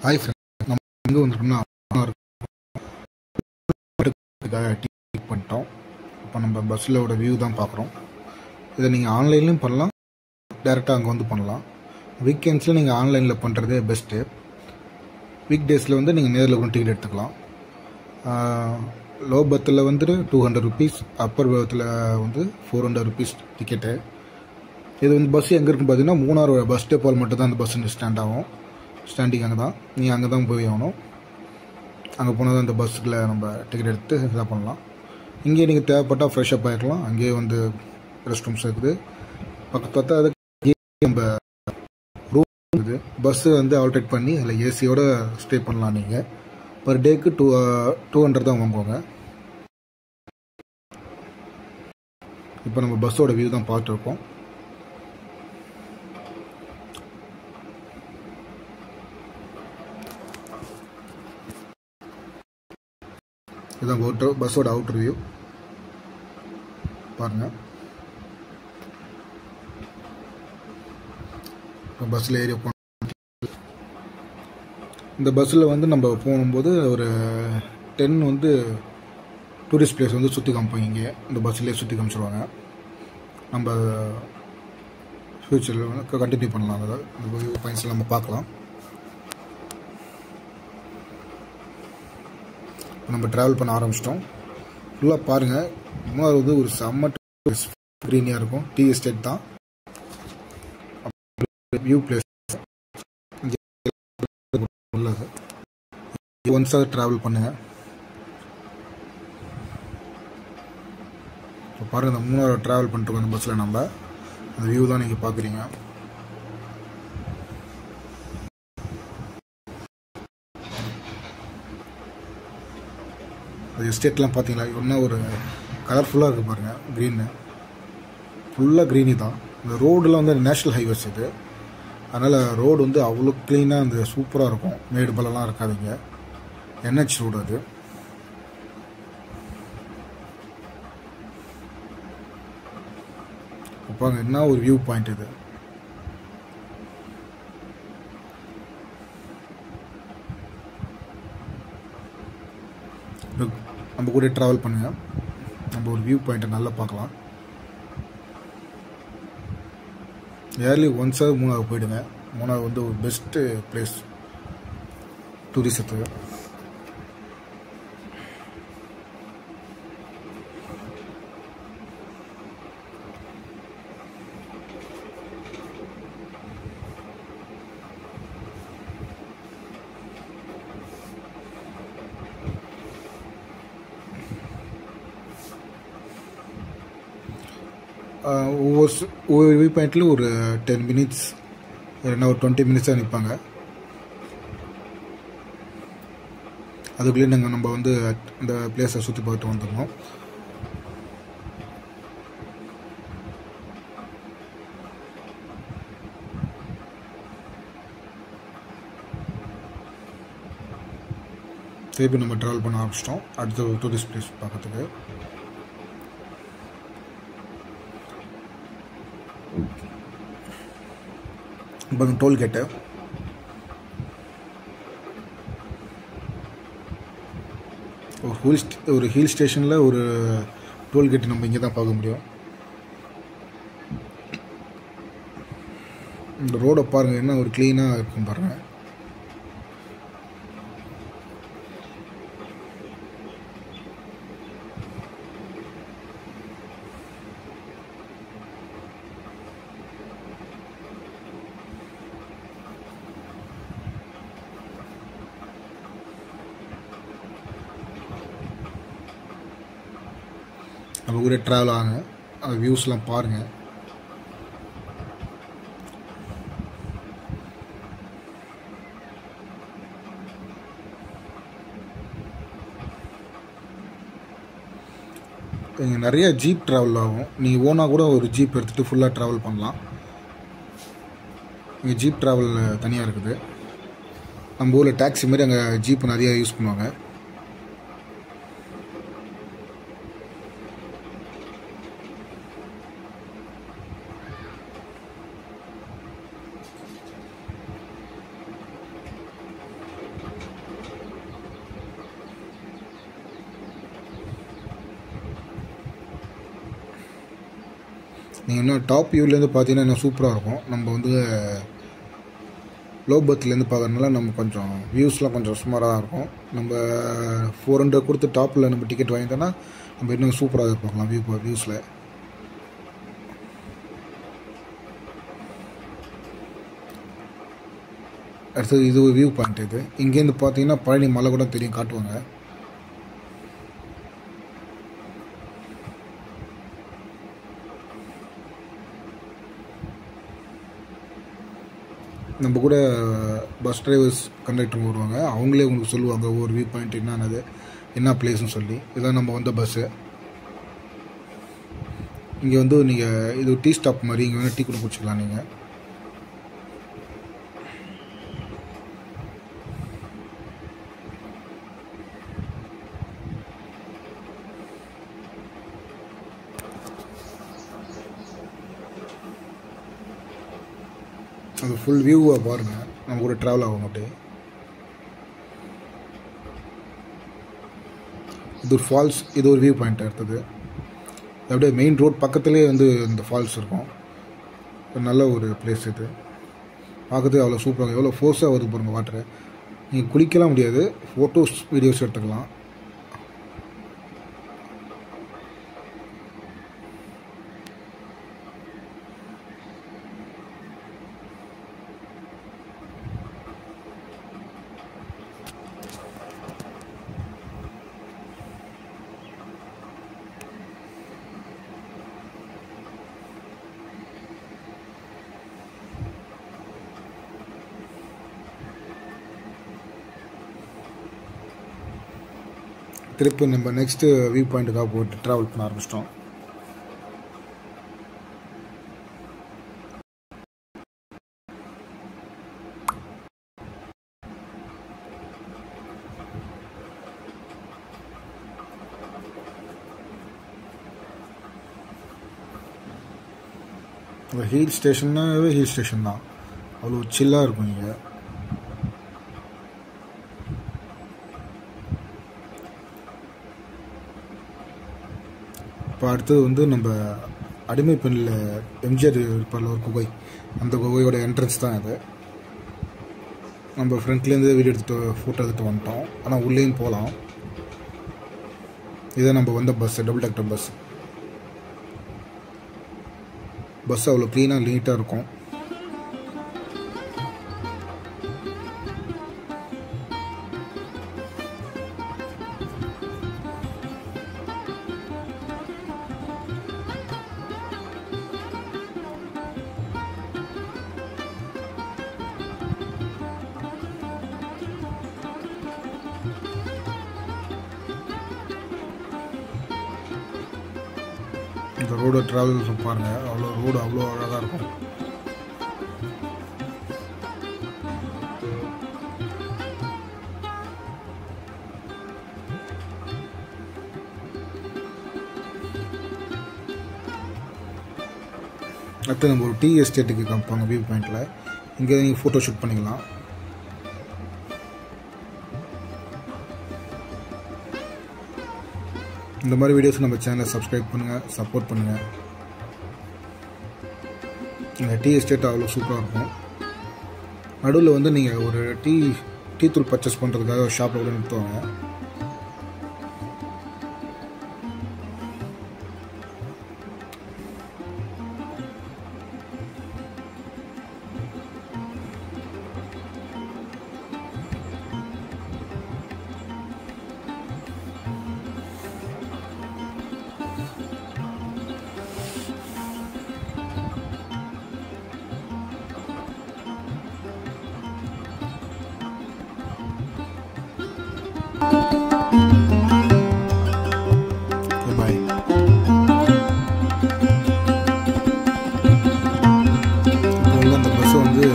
Hi friend, நம்ம எங்கே வந்திருக்கோம்னா ticket பண்ணிட்டோம். இப்போ நம்ம பஸ்ஸிலோட வியூ தான் பார்க்குறோம். இதை நீங்கள் ஆன்லைன்லையும் பண்ணலாம், டேரெக்டாக அங்கே வந்து பண்ணலாம். வீக்கெண்ட்ஸில் நீங்கள் ஆன்லைனில் பண்ணுறதே பெஸ்ட்டு. வீக் டேஸில் வந்து நீங்கள் நேரில் கூட டிக்கெட் எடுத்துக்கலாம். லோ பர்த்தில் வந்துட்டு 200 ருபீஸ், அப்பர் பர்த்தில் வந்து 400 ருபீஸ் டிக்கெட்டு. இது வந்து பஸ் எங்கே இருக்குன்னு பார்த்தீங்கன்னா, மூணார் பஸ் டேப்போல் மட்டும் தான் அந்த பஸ் ஸ்டாண்ட் ஆகும். ஸ்டாண்டிங் அங்கே தான், நீங்கள் அங்கே தான் போய் ஆகணும். அங்கே போனால் தான் அந்த பஸ்ஸுக்குள்ள நம்ம டிக்கெட் எடுத்து இதாக பண்ணலாம். இங்கேயே நீங்கள் தேவைப்பட்டால் ஃப்ரெஷ்அப் ஆகிருக்கலாம். அங்கேயே வந்து ரெஸ்ட் ரூம்ஸ் இருக்குது. பக்கத்து அதுக்கு நம்ம ரூம் இருக்குது. பஸ்ஸு வந்து ஆல்ட்ரேட் பண்ணி அதில் ஏசியோடு ஸ்டே பண்ணலாம். நீங்கள் பர் டேக்கு 200 தான் வாங்குவாங்க. இப்போ நம்ம பஸ்ஸோட வியூ தான் பார்த்துருக்கோம். இதுதான் பஸ்ஸோட அவுட்டர் வியூ பாருங்கள். இப்போ பஸ்ஸில் ஏறி இந்த பஸ்ஸில் வந்து நம்ம போகும்போது ஒரு 10 வந்து டூரிஸ்ட் பிளேஸ் வந்து சுற்றி காமிப்பாங்க. இங்கே இந்த பஸ்ஸிலே சுற்றி காமிச்சிருவாங்க. நம்ம ஃப்யூச்சரில் வந்து கண்டினியூ பண்ணலாம். அதாவது இந்த வியூ பாயிண்ட்ஸில் நம்ம பார்க்கலாம். நம்ம ட்ராவல் பண்ண ஆரம்பிச்சிட்டோம். ஃபுல்லாக பாருங்கள். மூணாவது வந்து ஒரு செம்ம க்ரீனியாக இருக்கும். டீ எஸ்டேட் தான் வியூ பிளேஸ். ஒன்ஸாக ட்ராவல் பண்ணுங்கள். இப்போ பாருங்கள், இந்த மூணாவது ட்ராவல் பண்ணிட்டு அந்த பஸ்ஸில் நம்ம அந்த வியூ தான் நீங்கள் பார்க்குறீங்க. எஸ்டேட்லாம் பார்த்தீங்களா, என்ன ஒரு கலர்ஃபுல்லாக இருக்குது பாருங்கள். க்ரீனு ஃபுல்லாக க்ரீனி தான். இந்த ரோடெலாம் வந்து நேஷ்னல் ஹைவேஸ் இது. அதனால் ரோடு வந்து அவ்வளோ க்ளீனாக அந்த சூப்பராக இருக்கும். மேடு பள்ளம்லாம் இருக்காதுங்க. NH ரோடு அது. பாருங்க, என்ன ஒரு வியூ பாயிண்ட் இது. நம்ம கூட ட்ராவல் பண்ணுங்கள். நம்ம ஒரு வியூ பாயிண்ட்டை நல்லா பார்க்கலாம். இயர்லி ஒன்ஸாக மூணாவது போயிடுங்க. மூணாவது வந்து ஒரு பெஸ்ட்டு பிளேஸ் டூரிசத்துக்கு. ஒவ்வொரு வியூ பாயிண்ட்லையும் ஒரு 10 மினிட்ஸ் இல்லைன்னா ஒரு 20 மினிட்ஸாக நிற்பாங்க. அதுக்குள்ளேயே நம்ம வந்து இந்த பிளேஸை சுற்றி பார்த்துட்டு வந்துடணும். திருப்பி நம்ம ட்ராவல் பண்ண ஆரம்பிச்சிட்டோம் அடுத்த ஒரு டூரிஸ்ட் பிளேஸ் பார்க்கறதுக்கு. இப்போ டோல்கேட்டு ஒரு ஹில் ஸ்டேஷனில் ஒரு டோல்கேட்டு நம்ம இங்கே தான் பார்க்க முடியும். இந்த ரோடை பாருங்கள், என்ன ஒரு க்ளீனாக இருக்கும் பாருங்கள். நம்ம கூட ட்ராவல் ஆகுங்க. அந்த வியூஸ்லாம் பாருங்கள். இங்கே நிறைய ஜீப் ட்ராவல் ஆகும். நீங்கள் ஓனாக கூட ஒரு ஜீப் எடுத்துகிட்டு ஃபுல்லாக ட்ராவல் பண்ணலாம். இங்கே ஜீப் ட்ராவல் தனியாக இருக்குது. நம்ம ஊரில் டாக்ஸி மாதிரி அங்கே ஜீப் நிறையா யூஸ் பண்ணுவாங்க. நீங்கள் இன்னும் டாப் வியூலேருந்து பார்த்தீங்கன்னா இன்னும் சூப்பராக இருக்கும். நம்ம வந்து லோ பர்த்லேருந்து பார்க்குறதுனால நம்ம கொஞ்சம் வியூஸ்லாம் கொஞ்சம் சுமாராக தான் இருக்கும். நம்ம 400 கொடுத்து டாப்பில் நம்ம டிக்கெட் வாங்கிட்டோன்னா நம்ம இன்னும் சூப்பராக பார்க்கலாம் வியூஸில். அடுத்தது இது ஒரு வியூ பாயிண்ட். இது இங்கேருந்து பார்த்தீங்கன்னா பழனி மலை கூட தெரியும், காட்டுவாங்க. நம்ம கூட பஸ் டிரைவர்ஸ் கண்டக்டர் வருவாங்க, அவங்களே உங்களுக்கு சொல்லுவாங்க ஒவ்வொரு வியூ பாயிண்ட் என்னன்னது, என்ன பிளேஸ்ன்னு சொல்லி. இதான் நம்ம வந்த பஸ்ஸு. இங்கே வந்து நீங்கள் இது டீ ஸ்டாப் மாதிரி, இங்கே வேணால் டீ கூட குடிச்சிக்கலாம் நீங்கள். அது ஃபுல் வியூவை பாருங்கள், நம்ம கூட ட்ராவல் ஆகும் அப்படியே. இது ஒரு ஃபால்ஸ், இது ஒரு வியூ பாயிண்ட் எடுத்தது. அப்படியே மெயின் ரோட் பக்கத்துலேயே வந்து இந்த ஃபால்ஸ் இருக்கும். நல்ல ஒரு பிளேஸ் இது, பார்க்கறதுக்கு அவ்வளோ சூப்பராக, எவ்வளோ ஃபோர்ஸாக வருது பாருங்கள் வாட்டரு. நீங்கள் குளிக்கலாம் முடியாது, ஃபோட்டோஸ் வீடியோஸ் எடுத்துக்கலாம். திருப்பி நம்ம நெக்ஸ்ட்டு வியூ பாயிண்ட்டுக்காக போட்டு ட்ராவல் பண்ண ஆரம்பிச்சிட்டோம். ஹில் ஸ்டேஷன்னாவே ஹில் ஸ்டேஷன் தான், அவ்வளோ சில்லாக இருக்கும் இங்கே. இப்போ அடுத்தது வந்து நம்ம அடிமை பெண்ணில் எம்ஜிஆர் இருப்பார்ல ஒரு குகை, அந்த குகையோட என்ட்ரன்ஸ் தான் இது. நம்ம ஃப்ரண்ட்லேருந்து வீடியோ எடுத்துகிட்டு ஃபோட்டோ எடுத்துகிட்டு வந்துட்டோம், ஆனால் உள்ளேயும் போகலாம். இதை நம்ம வந்த பஸ்ஸு, டபுள் டேக்டர் பஸ் அவ்வளோ க்ளீனாக நீட்டாக இருக்கும். இந்த ரோடு ட்ராவல் பாருங்கள், ரோடு அவ்வளோ அழகாக இருக்கும். அடுத்து நம்ம ஒரு டீ எஸ்டேட்டுக்கு காமிப்பாங்க வியூ பாயிண்டில். இங்கே நீங்கள் ஃபோட்டோ ஷூட் பண்ணிக்கலாம். இந்த மாதிரி வீடியோஸ் நம்ம சேனலை சப்ஸ்கிரைப் பண்ணுங்கள், சப்போர்ட் பண்ணுங்கள். இந்த டீ எஸ்டேட் அவ்வளோ சூப்பராக இருக்கும். நடுவில் வந்து நீங்கள் ஒரு டீ தூள் பர்ச்சேஸ் பண்ணுறதுக்காக ஒரு ஷாப்பில் கூட நிறுத்துவாங்க. Bye. இப்போ வந்து அந்த பஸ் வந்து